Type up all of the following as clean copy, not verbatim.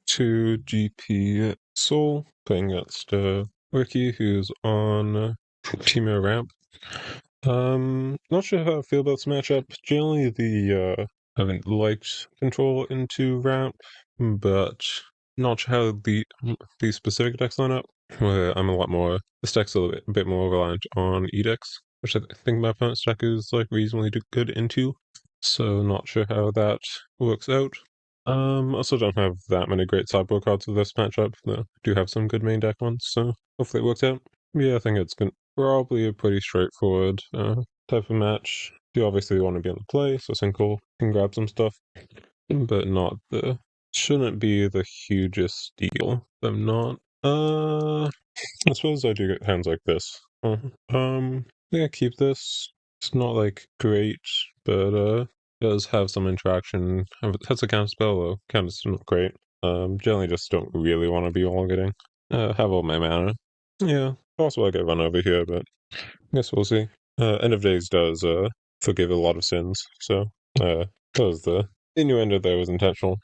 to GP Soul, playing against Ricky, who's on Temur ramp. Not sure how I feel about this matchup. Generally, I haven't liked control into ramp, but not sure how the specific decks line up. Where I'm a lot more. This deck's a bit more reliant on edicts, which I think my opponent's deck is like reasonably good into. So not sure how that works out. Also don't have that many great sideboard cards for this matchup. Though I do have some good main deck ones, so hopefully it works out. Yeah, I think it's probably a pretty straightforward type of match. You obviously want to be on the play, so Single can grab some stuff, but not the shouldn't be the hugest deal. I'm not. I suppose I do get hands like this. Yeah, keep this. It's not like great, but does have some interaction. Has a counter spell though. Counter's not great. Generally just don't really want to be all getting. Have all my mana. Yeah, possible I get run over here, but I guess we'll see. End of Days does forgive a lot of sins, so because the innuendo there was intentional.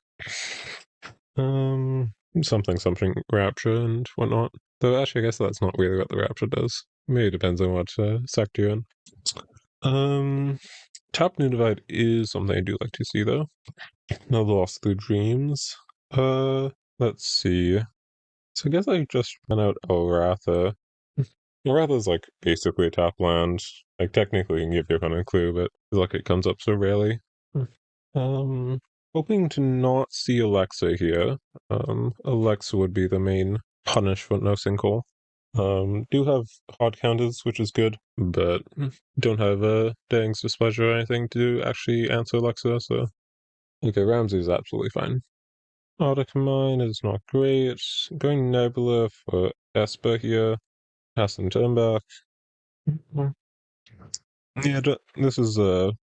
Something Rapture and whatnot. Though actually, I guess that's not really what the Rapture does. Maybe it depends on what sector you're in. Tap New Divide is something I do like to see though. No Lost Through Dreams. Let's see. So I guess I just ran out Elratha. Elratha's like basically a tap land. Like technically you can give your opponent a clue, but like it comes up so rarely. Hoping to not see Alexa here. Alexa would be the main punish for no single. Do have hard counters, which is good, but don't have Daring's Displeasure or anything to actually answer Alexa, so... Okay, Ramsey's absolutely fine. Arctic Mine is not great. Going Nebula for Esper here. Has some turn back. Yeah, this is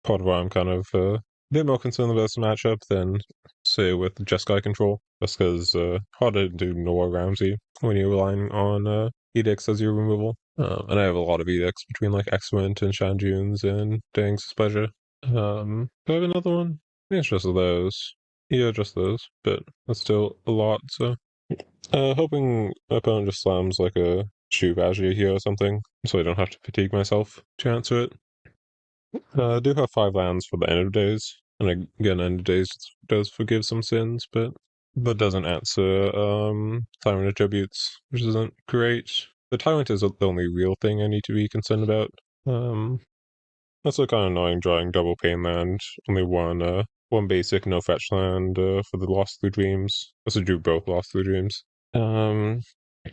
part of why I'm kind of a bit more concerned about this matchup than, say, with Jeskai control. Just because harder to ignore Ramsey when you're relying on edicts as your removal. And I have a lot of edicts between like Excellent and Shanjuns and Dang's Displeasure. Do I have another one? I think it's just those. Yeah, just those. But that's still a lot, so. Hoping my opponent just slams like a Shoe Badger here or something, so I don't have to fatigue myself to answer it. I do have 5 lands for the End of Days, and again, End of Days does forgive some sins, but doesn't answer Tyrant Attributes, which isn't great. The Tyrant is the only real thing I need to be concerned about. Also kind of annoying drawing double pain land, only one basic no fetch land for the Lost Through Dreams. Also drew both Lost Through Dreams.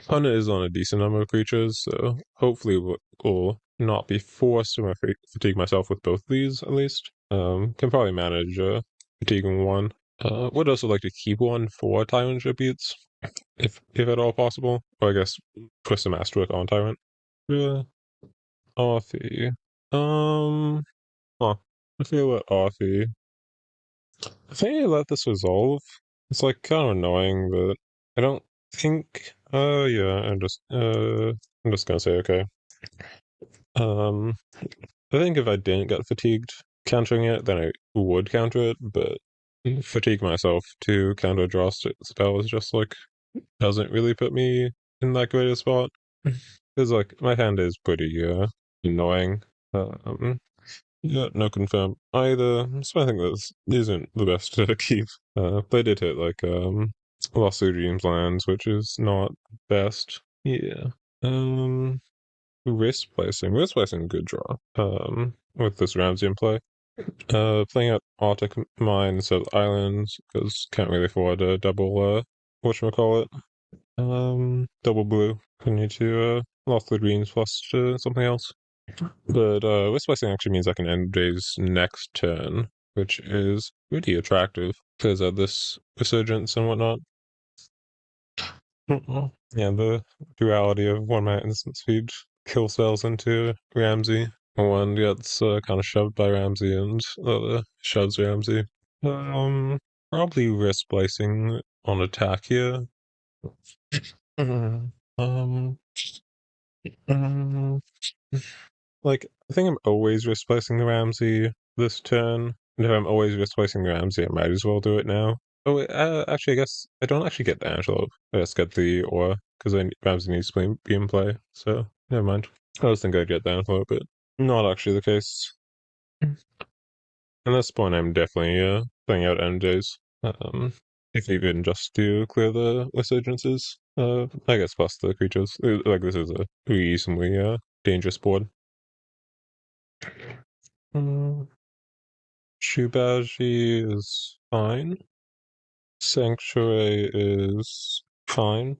Hunter is on a decent number of creatures, so hopefully we'll not be forced to fatigue myself with both of these, at least. Can probably manage fatiguing one. Would also like to keep one for Tyrant Tributes, if at all possible. Or I guess twist a Masterwork on Tyrant. Arthi. I feel that Arthi. I think I let this resolve. It's like kind of annoying, but I don't think. Yeah. I'm just gonna say okay. I think if I didn't get fatigued countering it, then I would counter it, but fatigue myself to counter draw spell is just like doesn't really put me in that great a spot. Because like my hand is pretty annoying. Yeah, no confirm either. So I think this isn't the best to keep. They did hit like Lost Through Dreams lands, which is not best. Yeah. Wrist placing, good draw. With this Ramsey in play. Playing out Arctic Mine instead of Islands, because can't really afford a double, whatchamacallit, double blue. I need to, Lost the Greens plus something else. But, Wrist placing actually means I can end Days next turn, which is really attractive, because of this Resurgence and whatnot. Yeah, the duality of one mana instant speed kill spells into Ramsey. One gets kind of shoved by Ramsey and the other shoves Ramsey. Probably risk placing on attack here. um, like I think I'm always risk placing the Ramsey this turn. And if I'm always risk placing the Ramsey, I might as well do it now. Oh, wait, actually, I guess I don't actually get the antelope. I just get the aura, because Ramsey needs to be in play, so never mind. I was thinking I'd get the antelope, but not actually the case. At this point, I'm definitely playing out end days. If even just to clear the resurgences. I guess plus the creatures. Like this is a reasonably dangerous board. Shubaji is fine. Sanctuary is fine.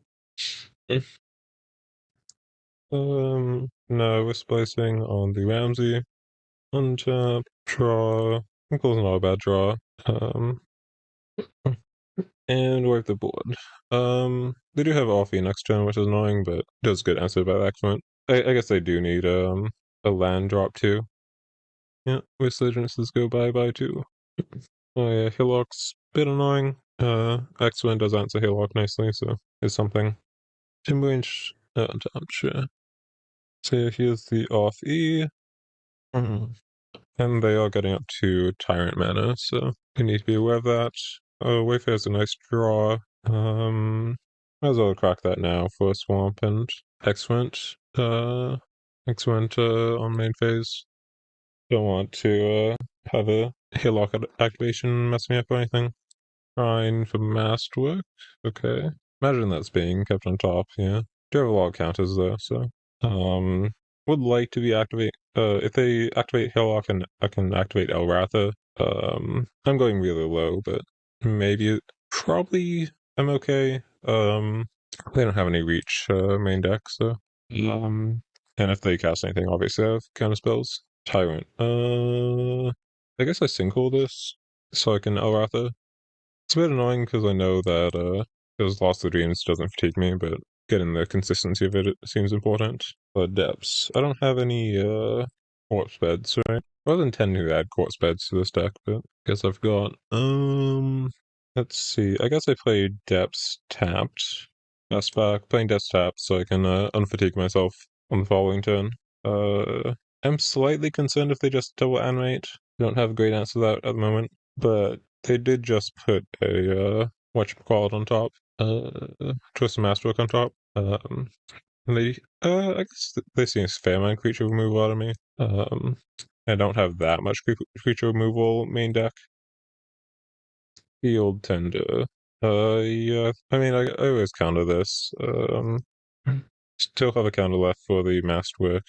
No, we're splicing on the Ramsey. Untap, draw. I think it was not a bad draw. And wipe the board. They do have Offie next turn, which is annoying, but does get answered by Excellent. I guess they do need a land drop too. Yeah, Resurgences go bye too. Oh yeah, Hillock's a bit annoying. Excellent does answer Hillock nicely, so it's something. Timberrange, sure. So here's the off E. And they are getting up to Tyrant mana, so you need to be aware of that. Wayfarer's a nice draw. Might as well crack that now for Swamp and Excellent. Excellent on main phase. Don't want to have a Hillock activation mess me up or anything. Trying for Masterwork. Okay. Imagine that's being kept on top, yeah. Do have a lot of counters though, so. Would like to be activate. If they activate Hillock, I can activate Elratha. I'm going really low, but maybe, probably, I'm okay. They don't have any reach main deck, so. And if they cast anything, obviously I have counter spells. Tyrant. I guess I single this so I can Elratha. It's a bit annoying because I know that because Lost of the Dreams doesn't fatigue me, but getting the consistency of it seems important. Depths. I don't have any corpse beds, right? I was intending to add corpse beds to this deck, but I guess I've got let's see. I guess I played Depths tapped. That's back. Playing Depths tapped so I can unfatigue myself on the following turn. I'm slightly concerned if they just double animate. I don't have a great answer to that at the moment. But they did just put a whatchamacallit on top. Twist Masterwork on top. And they I guess they seem fair creature removal out of me. I don't have that much creature removal main deck. Field Tender. Yeah, I mean I always counter this. Still have a counter left for the Masterwork.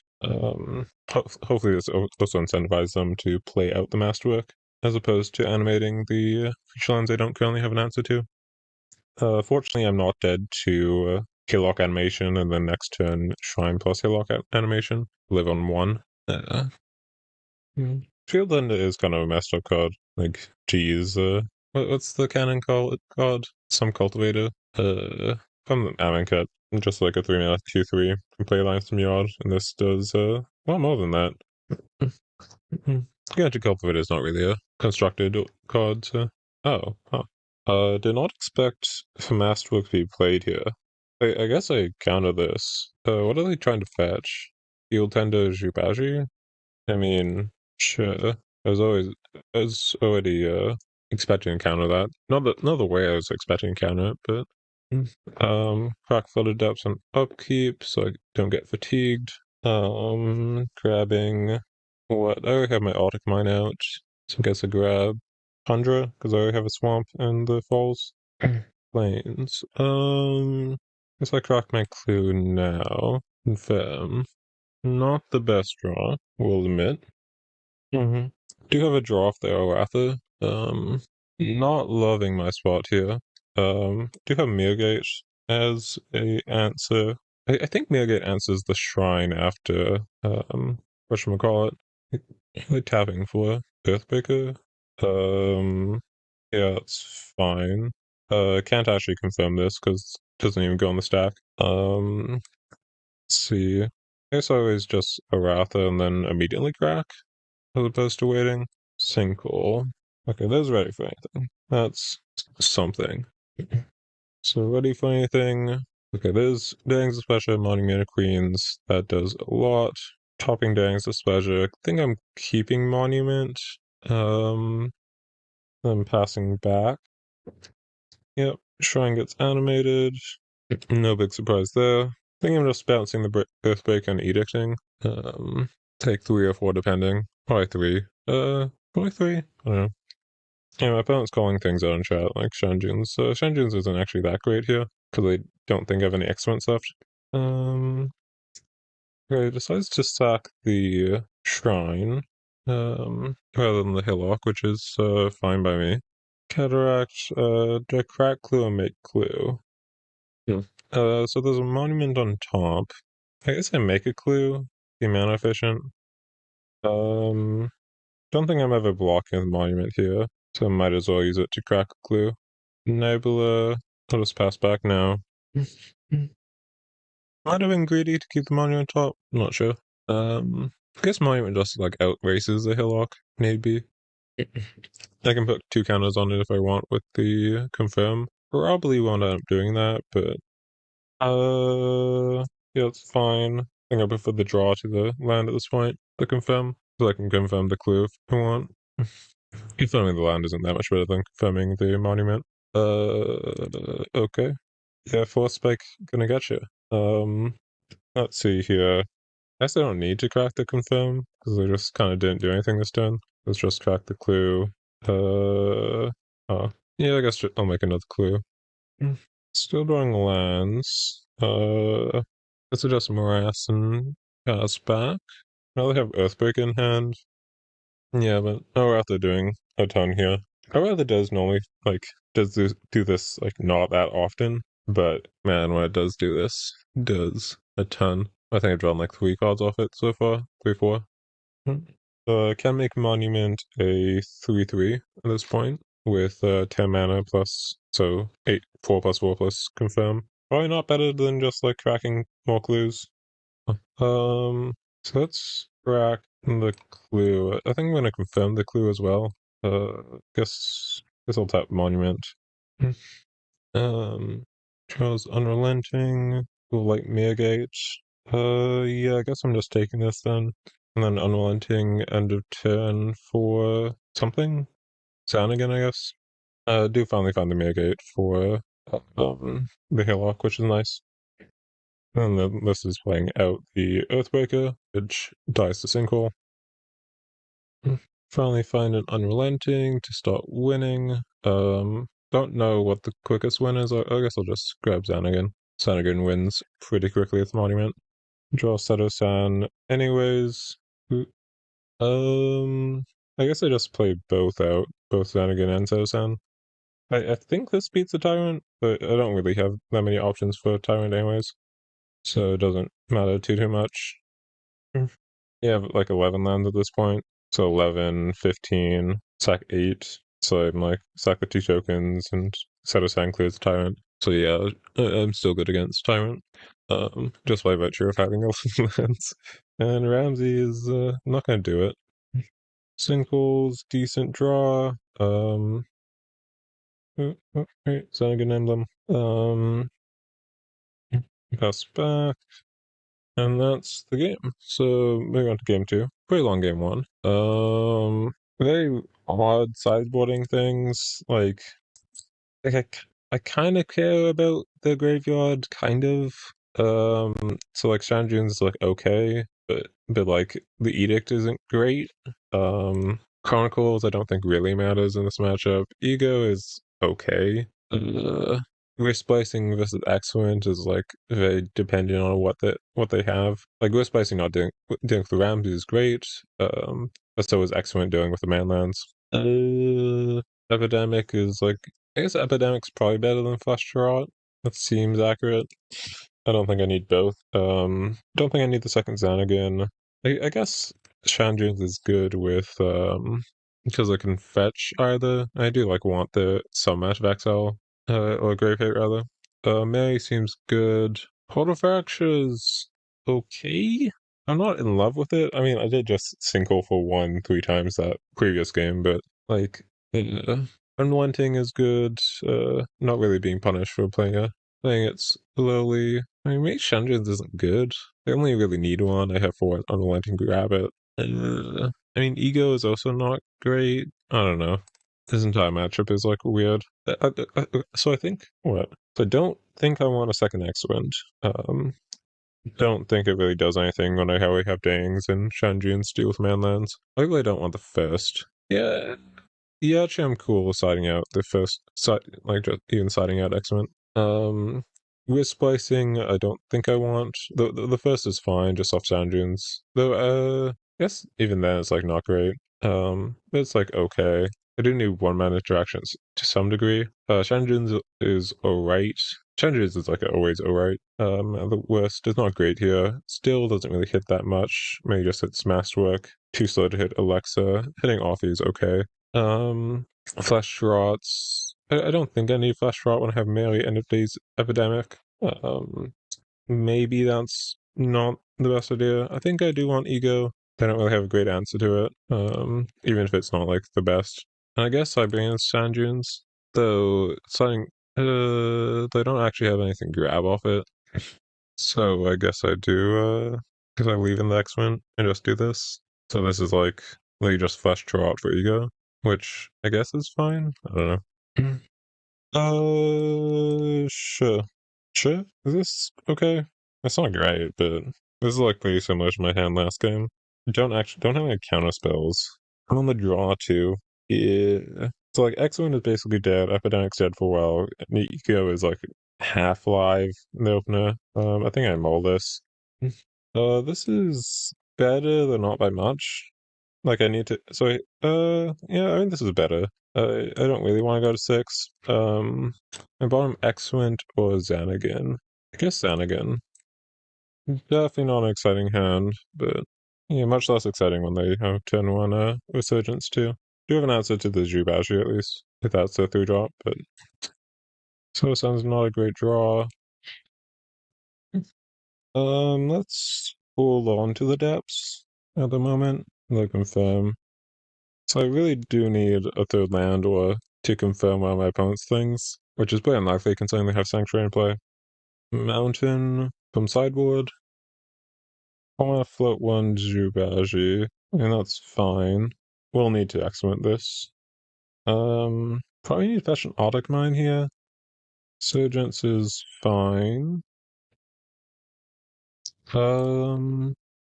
Hopefully this also incentivizes them to play out the Masterwork as opposed to animating the creature lands I don't currently have an answer to. Fortunately, I'm not dead to Hillock animation, and then next turn Shrine plus Hillock animation. Live on one. Field Ender is kind of a messed up card. Like, geez, what's the cannon called? Some cultivator. From the Amonkhet, just like a 3-mana 2/3, can play Alliance from Yard, and this does well more than that. Gadget Cultivator is not really a constructed card, so. Oh, huh. Did not expect for Masterwork to be played here. I guess I counter this. What are they trying to fetch? Field Tender Jubaji? I mean, sure. I was already expecting to counter that. Not the way I was expecting to counter it, but crack flooded depths and upkeep so I don't get fatigued. Grabbing what? I already have my Arctic Mine out, so I guess I grab Tundra because I already have a swamp and the falls. Plains. Guess I crack my clue now. Confirm. Not the best draw, we'll admit. Do have a draw off there, Oratha. Not loving my spot here. Do have Mirgate as a answer. I think Mirgate answers the shrine after whatchamacallit. Like tapping for Earthbreaker. Yeah, that's fine. Can't actually confirm this because it doesn't even go on the stack. Let's see. I guess I always just Aratha and then immediately crack as opposed to waiting. Sinkhole. Okay, there's ready for anything. That's something. So ready for anything. Okay, there's Dang's Displeasure, Modding Mana Queens. That does a lot. Topping Dang's Displeasure. I think I'm keeping Monument. Then passing back. Yep, Shrine gets animated. No big surprise there. I think I'm just bouncing the Earthbreak and Edicting. Take 3 or 4 depending. Probably 3. Probably 3? I don't know. Yeah, my opponent's calling things out in chat, like Shanjun's. Shanjun's isn't actually that great here, because I don't think I have any excellence left. Okay, decides to sack the Shrine, rather than the Hillock, which is, fine by me. Cataract, do I crack Clue and make Clue? Yeah. So there's a monument on top. I guess I make a Clue, be mana efficient. Don't think I'm ever blocking the monument here, so I might as well use it to crack a Clue. Nebula, I'll just pass back now. Might have been greedy to keep the monument top, not sure. I guess monument just like outraces the Hillock, maybe. I can put 2 counters on it if I want with the confirm. Probably won't end up doing that, but yeah, it's fine. I think I prefer the draw to the land at this point. The confirm, so I can confirm the clue if I want. Confirming the land isn't that much better than confirming the monument. Okay. Yeah, force spike gonna get you. Let's see here. I guess I don't need to crack the confirm because I just kind of didn't do anything this turn. Let's just crack the clue. Oh, yeah, I guess I'll make another clue. Still drawing lands. Let's adjust Morass and pass back. Now they have Earthbreak in hand. Yeah, but I'd rather doing a ton here. I'd rather does normally, like, do this, like, not that often. But, man, when it does do this, does a ton. I think I've drawn, like, 3 cards off it so far. 3, 4. Can make Monument a 3/3 at this point with 10 mana plus, so 8, 4 plus 4 plus confirm. Probably not better than just like cracking more clues. So let's crack the clue. I think I'm gonna confirm the clue as well. Guess I'll tap Monument. Charles Unrelenting, will like Mirgate. Yeah, I guess I'm just taking this then. And then Unrelenting end of turn for something? Xanagan, I guess. Do finally find the Mirgate for the Hillock, which is nice. And then this is playing out the Earthbreaker, which dies to Sinkhole. Finally find an Unrelenting to start winning. Don't know what the quickest win is. I guess I'll just grab Xanagan. Xanagan wins pretty quickly at the Monument. Draw Seto-san anyways. I guess I just played both out, both Xanagan and Seto-san. I think this beats the Tyrant, but I don't really have that many options for Tyrant anyways. So it doesn't matter too much. Yeah, like 11 lands at this point. So 11, 15, sack 8. So I'm like, sack the 2 tokens and Seto-san clears the Tyrant. So yeah, I'm still good against Tyrant. Just by virtue of having 11 lands. And Ramsey is not going to do it. Sinkholes, decent draw. Right, Xanagan Emblem. Pass back. And that's the game. So moving on to game 2. Pretty long game 1. Very odd sideboarding things. I kind of care about the graveyard, kind of. So like Shanjun's like okay, but like the Edict isn't great. Chronicles I don't think really matters in this matchup. Ego is okay. Risk splicing versus excellent is like very dependent on what they have. Like risk splicing not doing for Ramsey is great. But so is excellent doing with the manlands. Epidemic is like I guess Epidemic's probably better than Flash Tarot. That seems accurate. I don't think I need both. Don't think I need the second Xanagan. I guess Shanjun's is good with because I can fetch either. I do like want the Sunmatch of Exile, or Grave Hate rather. Mary seems good. Portafracture's okay. I'm not in love with it. I mean, I did just sinkhole for 3 times that previous game, but like, Unrelenting is good. Not really being punished for playing it slowly. I mean, Mage Shenjins isn't good. I only really need one. I have 4 Unrelenting grab it. I mean, Ego is also not great. I don't know. This entire matchup is like weird. So I think what? So I don't think I want a second X-Wind. Don't think it really does anything when I have Dangs and Shanju and Steel with Manlands. I really don't want the first. Yeah, yeah, actually, I'm cool with siding out the first side, like just even siding out X-Men. With splicing, I don't think I want the first is fine, just off sand dunes. Though, I guess even then it's like not great. But it's like okay. I do need one man interactions to some degree. Sand dunes is alright. Sand dunes is like always alright. At the worst, it's not great here. Still doesn't really hit that much. Maybe just hits masterwork. Too slow to hit Alexa. Hitting off is okay. Flash shots. I don't think I need flash shot when I have melee end of days epidemic. Maybe that's not the best idea. I think I do want ego. I don't really have a great answer to it. Even if it's not like the best. And I guess I bring in sand dunes, though something they don't actually have anything grab off it. So I guess I do because I leave in the X-Men and just do this. So this is like they just flash out for ego, which I guess is fine. I don't know. Sure. Sure? Is this okay? It's not great, but this is like pretty similar to my hand last game. Don't have any counter spells. I'm on the draw too. Yeah. So like X-Wind is basically dead, Epidemic's dead for a while, and Eco is like half live in the opener. I think I mull this. This is better, though not by much. Like I need to yeah, I mean this is better. I don't really want to go to 6. My bottom X-Wind or Xanagan. I guess Xanagan. Definitely not an exciting hand, but yeah, much less exciting when they have turn 1 Resurgence too. Do have an answer to the Jubashi at least, if that's a 3 drop, but so sounds not a great draw. Let's hold on to the depths at the moment. Like confirm. So I really do need a third land or to confirm one of my opponent's things, which is pretty unlikely considering they have Sanctuary in play. Mountain from sideboard. I want to float one Jubaji, and that's fine. We'll need to excellent this. Probably need to fetch an Audic Mine here. Surgence is fine. I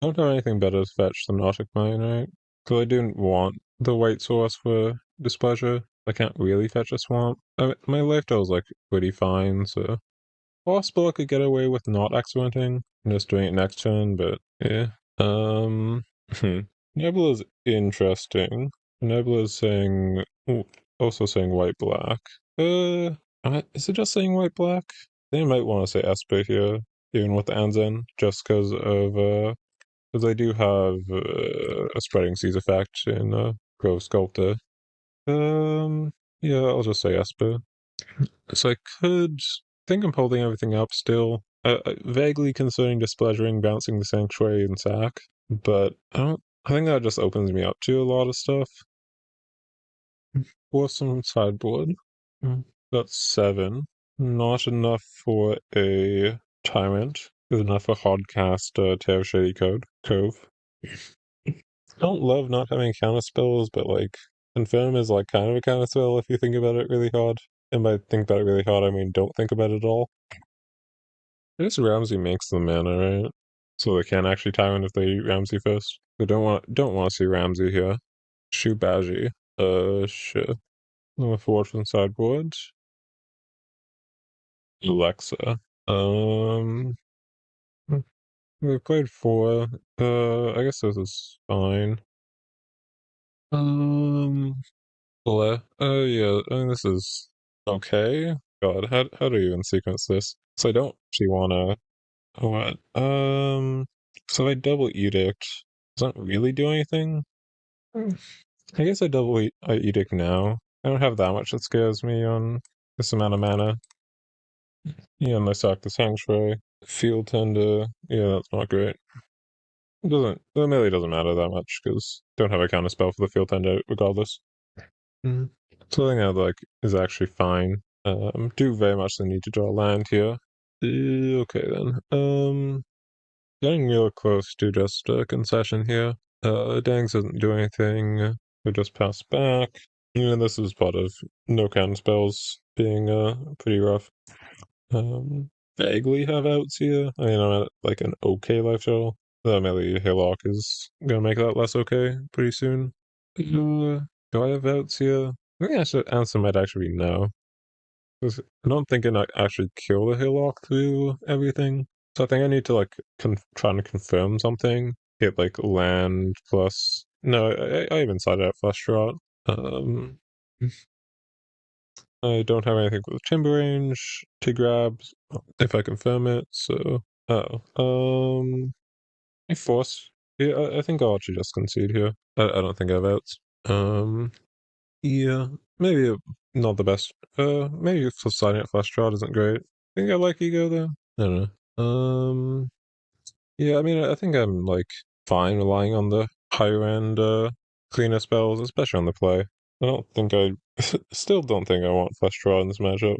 don't have anything better to fetch than Audic Mine, right? Because I didn't want the white source for Displeasure. I can't really fetch a swamp. My lifesteal is like pretty fine, so possible I could get away with not accidenting and just doing it next turn, but yeah. Nebula's interesting. Nebula's saying also saying white black. Is it just saying white black? They might want to say Esper here, even with the Anzen, just because of because I do have a spreading seas effect in Grove Sculptor. Yeah, I'll just say Esper. So I could think I'm holding everything up still. Vaguely considering displeasuring, bouncing the Sanctuary and sack, but I don't. I think that just opens me up to a lot of stuff. Or some sideboard. That's 7. Not enough for a Tyrant. Is enough for Hodcast Tear of Shady Cove. Don't love not having counter spells, but like Confirm is like kind of a counter spell if you think about it really hard. And by think about it really hard, I mean don't think about it at all. I guess Ramsey makes the mana, right? So they can't actually Tyrant if they eat Ramsey first. They don't want to see Ramsey here. Shubaji. Sure. Forward from sideboard. Alexa. Um, we played 4. I guess this is fine. Um, yeah, I mean, this is okay. God, how do you even sequence this? So I don't actually wanna, what? So I double edict. Doesn't really do anything. I guess I edict now. I don't have that much that scares me on this amount of mana. Yeah, and I sack the Sanctuary. Field Tender. Yeah, that's not great. The melee doesn't matter that much because don't have a counter spell for the Field Tender regardless. So I think that like is actually fine. Do very much need to draw land here. Okay then. Getting real close to just a concession here. Dangs doesn't do anything. We just pass back. this is part of no counter spells being pretty rough. Vaguely have outs here. I mean, I'm at like an okay life total. Maybe Haylock is gonna make that less okay pretty soon. Do I have outs here? I think the answer might actually be no. 'Cause I don't think I can actually kill the Haylock through everything. So I think I need to like try and confirm something. Hit like land plus. No, I even cited out flush draw. Um, I don't have anything with timber range to grab if I confirm it. So, I force. Yeah, I think I'll actually just concede here. I don't think I have outs. Yeah, maybe not the best. Maybe for sliding at flush draw isn't great. I think I like ego though. I don't know. Yeah, I mean, I think I'm like fine relying on the higher end cleaner spells, especially on the play. I don't think I still don't think I want flush draw in this matchup.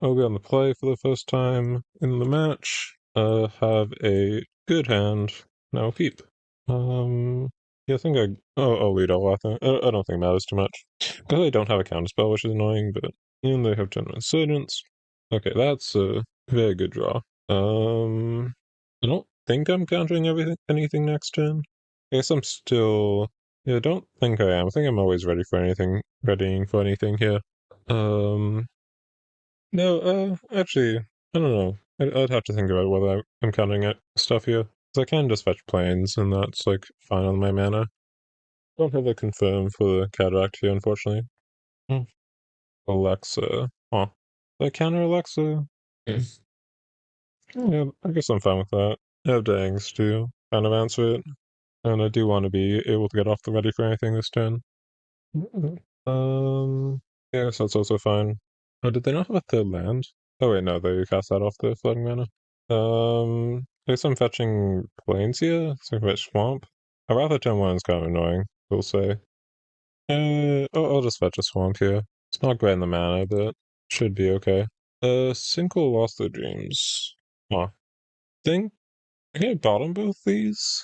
I'll be on the play for the first time in the match. Have a good hand. Now peep. Yeah, I think I'll lead all. I don't think it matters too much. Because I don't have a counterspell, which is annoying, but and they have 10 Insurgents. Okay, that's a very good draw. I don't think I'm countering anything next turn. I guess I'm still. Yeah, I don't think I am. I think I'm always readying for anything here. No, actually, I don't know. I'd have to think about whether I'm counting it stuff here. Because I can just fetch planes, and that's like fine on my mana. Don't have a confirm for the cataract here, unfortunately. Hmm. Alexa. Huh. Did I counter Alexa? Mm. Yeah, I guess I'm fine with that. I have Dangs to kind of answer it. And I do want to be able to get off the ready for anything this turn. Yeah, I guess that's also fine. Oh, did they not have a third land? Oh wait, no, they cast that off the flooding mana. I guess I'm fetching plains here, so I can fetch swamp. A rather turn one is kind of annoying, we'll say. I'll just fetch a swamp here. It's not great in the mana, but should be okay. Single lost their dreams. Huh. Think I can bottom both these.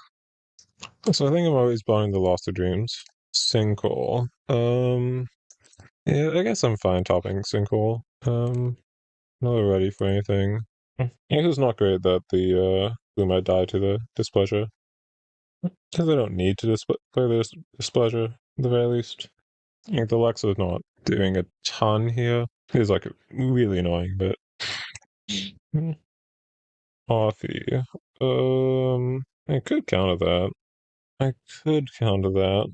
So I think I'm always bottoming the lost their dreams. Single. Yeah, I guess I'm fine topping Sinkhole. Not ready for anything. I guess it's not great that the Blue might die to the displeasure. Because I don't need to play the displeasure, at the very least. Like, the Lexa's not doing a ton here. It's like really annoying, but. Offie. I could counter that. I could counter that.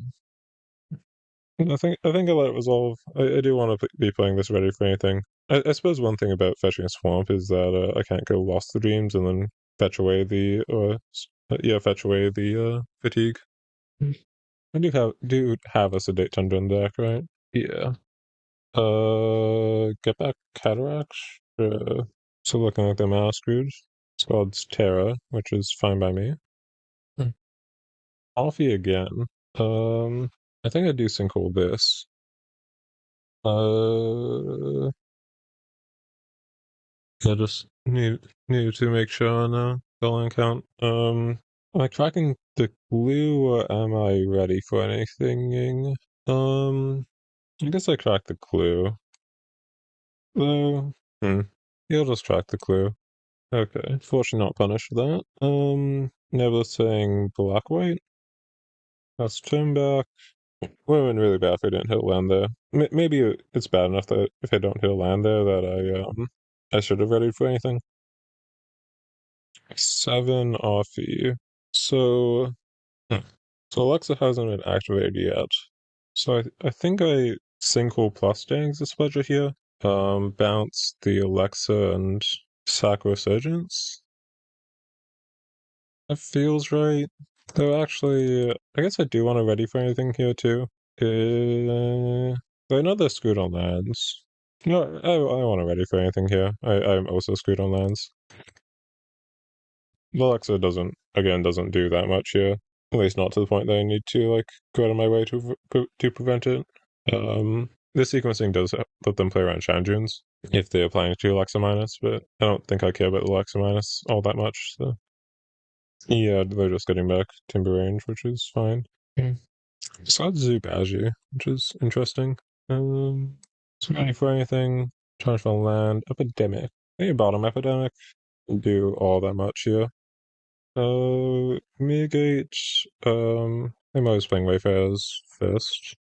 I think I let it resolve. I do want to be playing this ready for anything. I suppose one thing about fetching a swamp is that I can't go lost the dreams and then fetch away the fatigue. I do have a sedate tundra in the deck, right? Yeah. Get back cataracts. So looking like the mouse Scrooge. Squad's Terra, which is fine by me. Offie again. I think I do sinkhole this. I just need to make sure on spelling count. Am I tracking the clue or am I ready for anything? I guess I track the clue. Uh, You'll just track the clue. Okay, fortunately not punished for that. Never saying black white. That's turn back. Would have been really bad if I didn't hit land there. Maybe it's bad enough that if I don't hit land there that I should have readied for anything. 7 Offie. So, hmm. So Alexa hasn't been activated yet. So I think I sinkhole plus Dang's Displeasure here. Bounce the Alexa and sack Resurgence. That feels right. Though actually, I guess I do want to ready for anything here too. I know they're screwed on lands. No, I want to ready for anything here. I'm also screwed on lands. Alexa doesn't do that much here. At least not to the point that I need to like go out of my way to prevent it. This sequencing does let them play around Chandrunes if they're playing 2 Alexa minus, but I don't think I care about the Alexa minus all that much. So yeah, they're just getting back timber range, which is fine. Besides Zubaji, which is interesting. It's ready for anything. Charge for land. Epidemic. Maybe bottom epidemic. Do all that much here. Mitigate. I'm always playing Wayfarers first.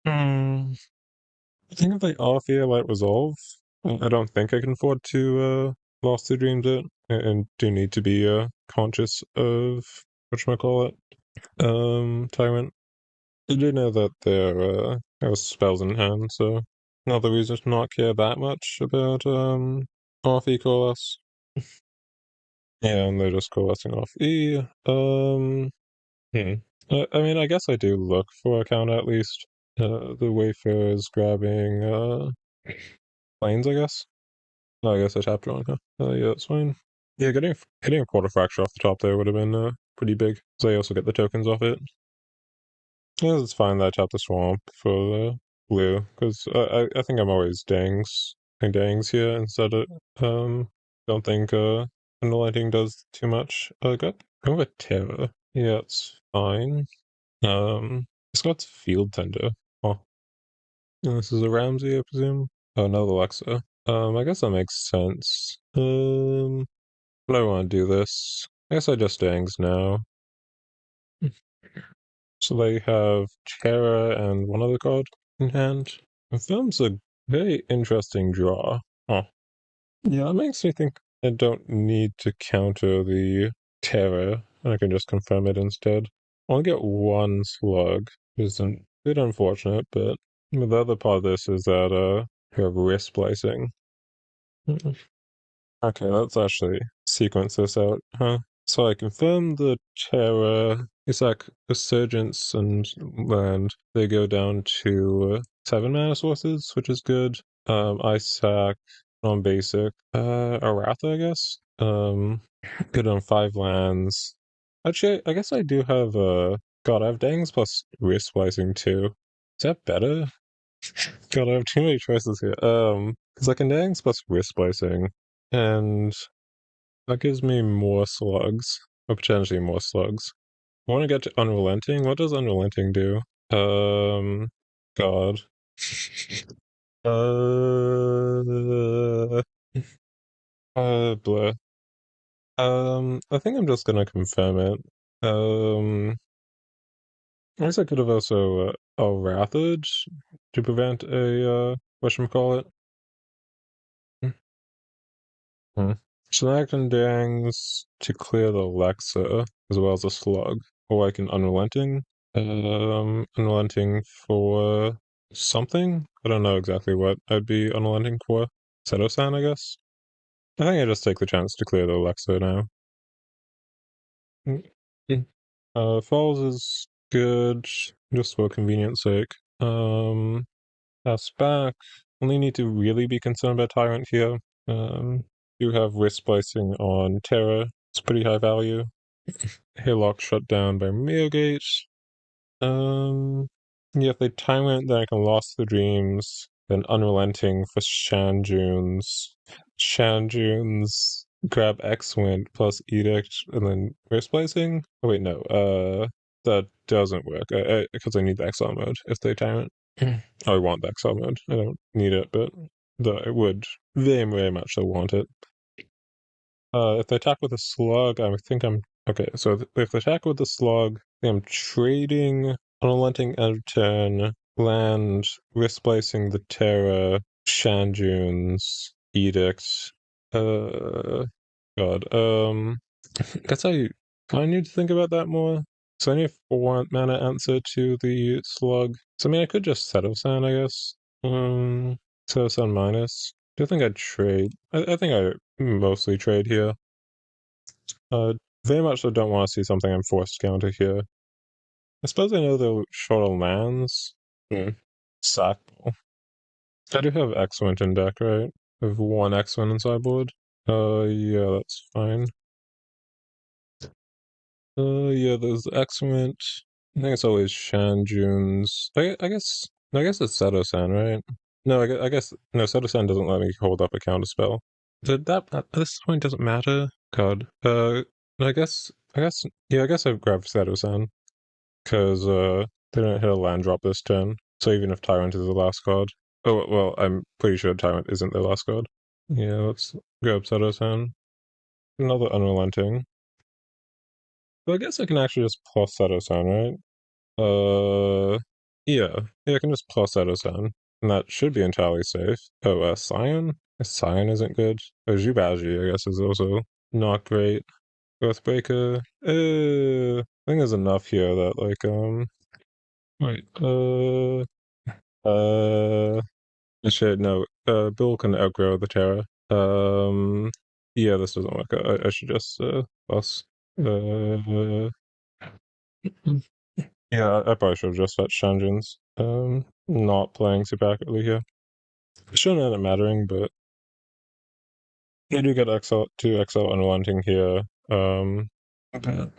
I think if they off here like resolve, I don't think I can afford to lost the dreams it, and do need to be conscious of whatchamacallit. Tyrant. I do know that there have spells in hand, so another reason to not care that much about off E coalesce. Yeah, and they're just coalescing off E. Hmm. I mean, I guess I do look for a counter at least. The Wayfarer is grabbing planes, I guess. Oh, I guess I tapped wrong, huh? Yeah, that's fine. Yeah, getting a quarter fracture off the top there would have been pretty big. So I also get the tokens off it. Yeah, it's fine that I tapped the swamp for the blue, because I think I'm always dangs here instead of don't think lighting does too much. Go with Terror. Yeah, it's fine. It's got Field Tender. Oh, this is a Ramsey, I presume. Oh, another Alexa. I guess that makes sense. But I want to do this. I guess I just dangs now. So they have Terra and one other card in hand. The film's a very interesting draw. Huh. Yeah, that makes me think I don't need to counter the Terra, and I can just confirm it instead. I'll get one slug, which is a bit unfortunate, but the other part of this is that you have wrist splicing. Okay, let's actually sequence this out, huh? So I confirm the Terra, it's like Resurgence and Land. They go down to 7 mana sources, which is good. Ice Sack, non-basic. Aratha, I guess. Good on 5 lands. Actually, I guess I do have, God, I have Dangs plus Wrist Splicing too. Is that better? God, I have too many choices here. Because I can Dangs plus Wrist Splicing, and that gives me more slugs, or potentially more slugs. I want to get to Unrelenting. What does Unrelenting do? God. Uh, Blur. I think I'm just gonna confirm it. I guess I could have also Wrathed to prevent a whatchamacallit. Hmm. So now I can Dangs to clear the Lexa as well as a slug. Or I can Unrelenting. Unrelenting for something? I don't know exactly what I'd be unrelenting for. Seto-san, I guess? I think I just take the chance to clear the Lexa now. Falls is good, just for convenience sake. That's back. Only need to really be concerned about Tyrant here. You have wrist splicing on Terra. It's pretty high value. Haylock shut down by Mirrorgate. Yeah, if they Tyrant, then I can Lost the Dreams. Then Unrelenting for Shanjuns. Shanjuns grab X-Wind plus Edict, and then wrist splicing? Oh wait, no. That doesn't work. Because I need the exile mode if they Tyrant. I want the exile mode. I don't need it, but I would very, very much so want it. If they attack with a slug, I think I'm okay. So if they attack with a slug, I'm trading unrelenting end of turn, land, wrist splicing the Terra, Shanjuns, Edict. God. Guess I need to think about that more. So I need a 4 mana answer to the slug. So I mean, I could just settle Sand, I guess. Settle Sand minus. Do you think I'd trade? I think I mostly trade here. Very much so don't want to see something I'm forced to counter here. I suppose I know they're short on lands. Sackball. I do have X-Wind in deck, right? I have 1 X-Wind in sideboard. Yeah, that's fine. Yeah, there's X-Wind. I think it's always Shanjuns. I guess it's Seto-san, right? No, I guess no. Seto-san doesn't let me hold up a counter spell. Did that at this point doesn't matter? God. Yeah. I guess I've grabbed Seto-san because they don't hit a land drop this turn. So even if Tyrant is the last card. Oh, well, I'm pretty sure Tyrant isn't the last card. Yeah, let's go up Seto-san. Another Unrelenting. But I guess I can actually just plus Seto-san, right? Yeah. Yeah, I can just plus Seto-san. And that should be entirely safe. Oh, Scion? Scion isn't good. Oh, Jubaji, I guess, is also not great. Earthbreaker. I think there's enough here that, like, wait, uh, actually, no, Bill can outgrow the Terra. Yeah, this doesn't work. I should just, plus, uh, yeah, I probably should have just fetched Shanjins. Not playing super accurately here. It shouldn't end up mattering, but I do get XL unrelenting here. But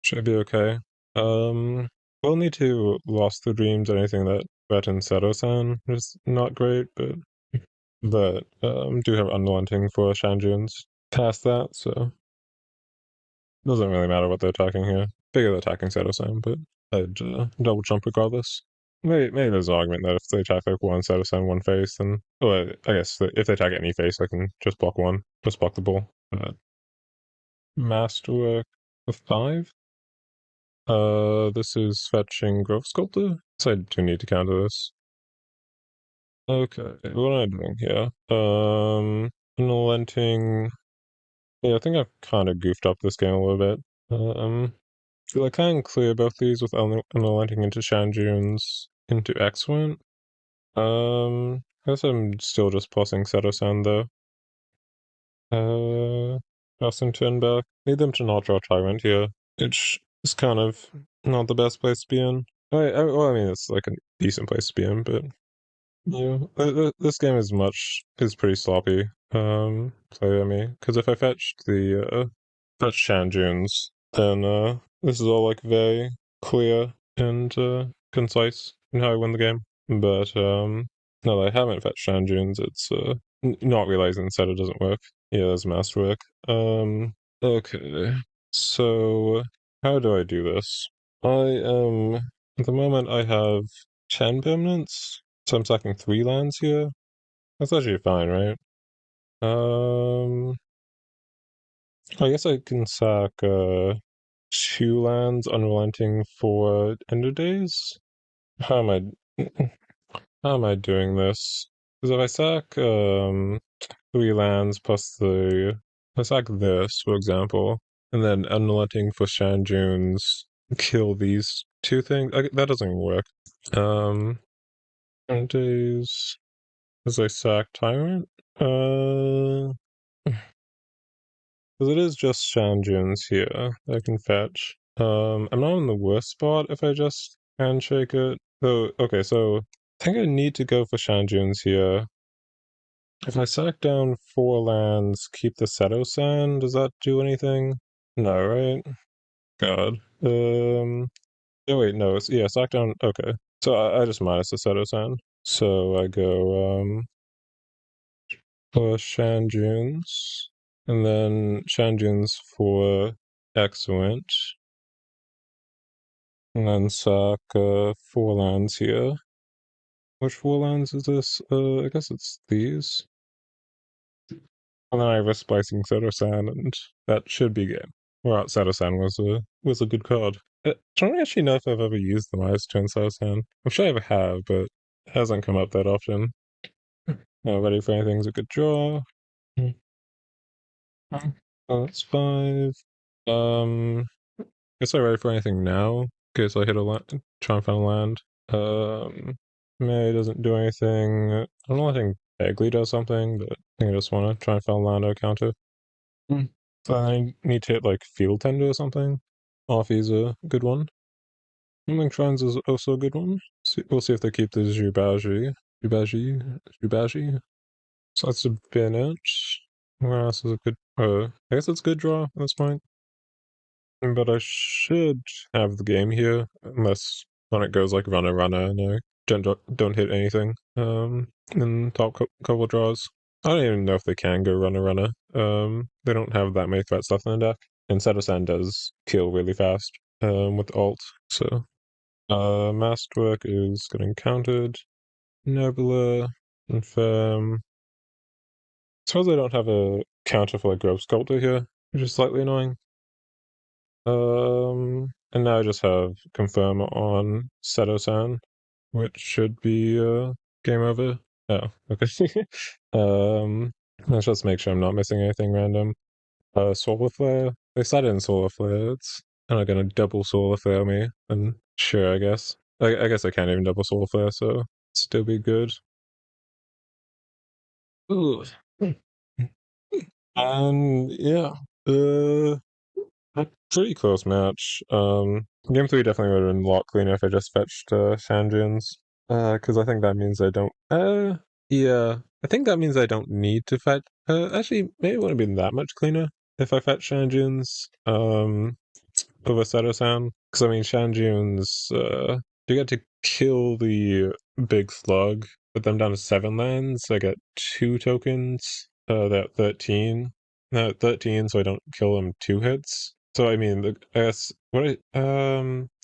should be okay. We'll need to Lost the Dreams, anything that threatens Seto-san is not great, but do have unrelenting for Shanjuns past that, so doesn't really matter what they're attacking here. Figure they're attacking Seto-san, but I'd double jump regardless. Maybe there's an argument that if they attack like one Seto-san, one face, then well, I guess if they attack any face, I can just block one, just block the ball. But Masterwork of 5. This is fetching Growth Sculptor, so I do need to counter this. Okay, what am I doing here? Unrelenting. Yeah, I think I've kind of goofed up this game a little bit. I can clear both these with unrelenting into Shanjuns into X-Went. I guess I'm still just pulsing Seto-san though. Passing turn back. Need them to not draw Tyrant here. Which is kind of not the best place to be in. Well, I mean, it's like a decent place to be in, but yeah, this game is pretty sloppy. Play at me, because if I fetched fetch Shanjuns, then this is all like very clear and concise in how I win the game. But now that I haven't fetched Shanjuns, it's not realizing that it doesn't work. Yeah, there's Masterwork. Okay, so how do I do this? At the moment I have 10 permanents, so I'm sacking 3 lands here. That's actually fine, right? I guess I can sack 2 lands unrelenting for Ender Days. How am I how am I doing this? Because if I sack 3 lands plus if I sack this, for example, and then unrelenting for Shanjuns, kill these 2 things. That doesn't work. Ender Days as I sack Tyrant? Because it is just Shanjuns here that I can fetch. I'm not in the worst spot if I just handshake it. So, okay, so I think I need to go for Shanjuns here. If I sack down 4 lands, keep the Seto-san, does that do anything? No, right? God. Oh wait, no, yeah, sack down, okay. So I just minus the Seto-san. So I go, for Shanjuns, and then Shanjuns for Excellent, and then sack 4 lands here. Which 4 lands is this? I guess it's these. And then I have a Splicing Seto-san, and that should be game. Well, Seto-san was a good card. I don't actually know if I've ever used the minus turn Seto-san. I'm sure I have, but it hasn't come up that often. Ready for anything's a good draw. That's 5. Guess I ready for anything now. In case I hit a land, try and find a land. May doesn't do anything. I don't know, I think Bagley does something, but I think I just want to try and find a land or counter. So I need to hit like Field Tender or something. Offie's a good one. Homing Shrines is also a good one. We'll see if they keep the Jubaji. So that's a Bennett. Where else is a good? I guess it's a good draw at this point. But I should have the game here, unless when it goes like runner and I don't hit anything. In top couple draws. I don't even know if they can go runner. They don't have that many threats left in the deck. And Seto-san does kill really fast. With ult, so Masterwork is getting counted. Nebula, Infirm. Suppose I don't have a counter for like Grove Sculptor here, which is slightly annoying. And now I just have Confirm on Seto-san, which should be game over. Oh, okay. um, let's just make sure I'm not missing anything random. Solar Flare. They started in Solar Flare. It's kind of gonna double Solar Flare me, and sure, I guess. I guess I can't even double Solar Flare, so still be good. Ooh. Yeah. Uh, a pretty close match. Game three definitely would have been a lot cleaner if I just fetched Shanjin's. Because I think that means I don't. Yeah. I think that means I don't need to fetch. Actually, maybe it wouldn't have been that much cleaner if I fetched Shanjin's. Over Seto-san. Because I mean, Shanjin's. You get to kill the big slug, put them down to 7 lands. I get 2 tokens. That 13. No, 13, so I don't kill them 2 hits. So I mean, I guess I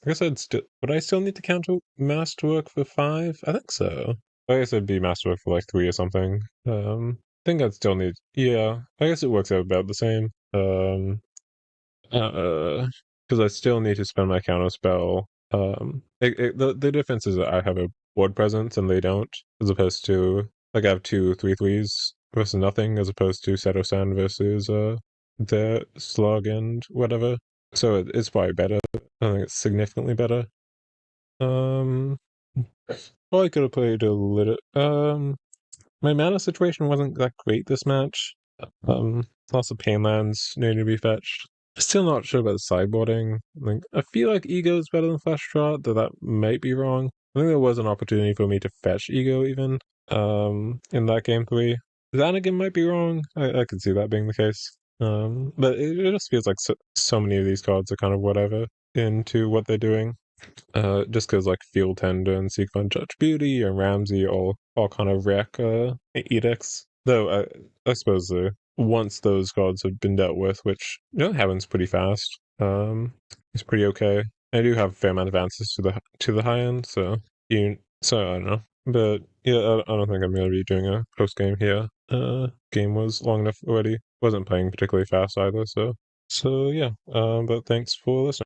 guess I'd still would I still need to counter Masterwork for 5? I think so. I guess it'd be Masterwork for like 3 or something. I think I'd still need. Yeah, I guess it works out about the same. Because I still need to spend my counter spell. The difference is that I have a board presence and they don't, as opposed to like I have 2 3/3s versus nothing, as opposed to Seto-san versus the slug and whatever. So it's probably better. I think it's significantly better. Um, Probably could have played a little. My mana situation wasn't that great this match. Lots of pain lands needing to be fetched. Still not sure about the sideboarding. Like, I feel like Ego is better than Flash Draw, though that might be wrong. I think there was an opportunity for me to fetch Ego even in that game 3. Xanagin might be wrong. I could see that being the case. But it just feels like so many of these cards are kind of whatever into what they're doing. Just because like Field Tender and Sequence Judge Beauty and Ramsey all kind of wreck edicts. Though I suppose once those cards have been dealt with, which happens pretty fast, it's pretty okay. I do have a fair amount of answers to the high end, so I don't know. But yeah, I don't think I'm gonna be doing a post game here. Game was long enough already. Wasn't playing particularly fast either, so yeah. But thanks for listening.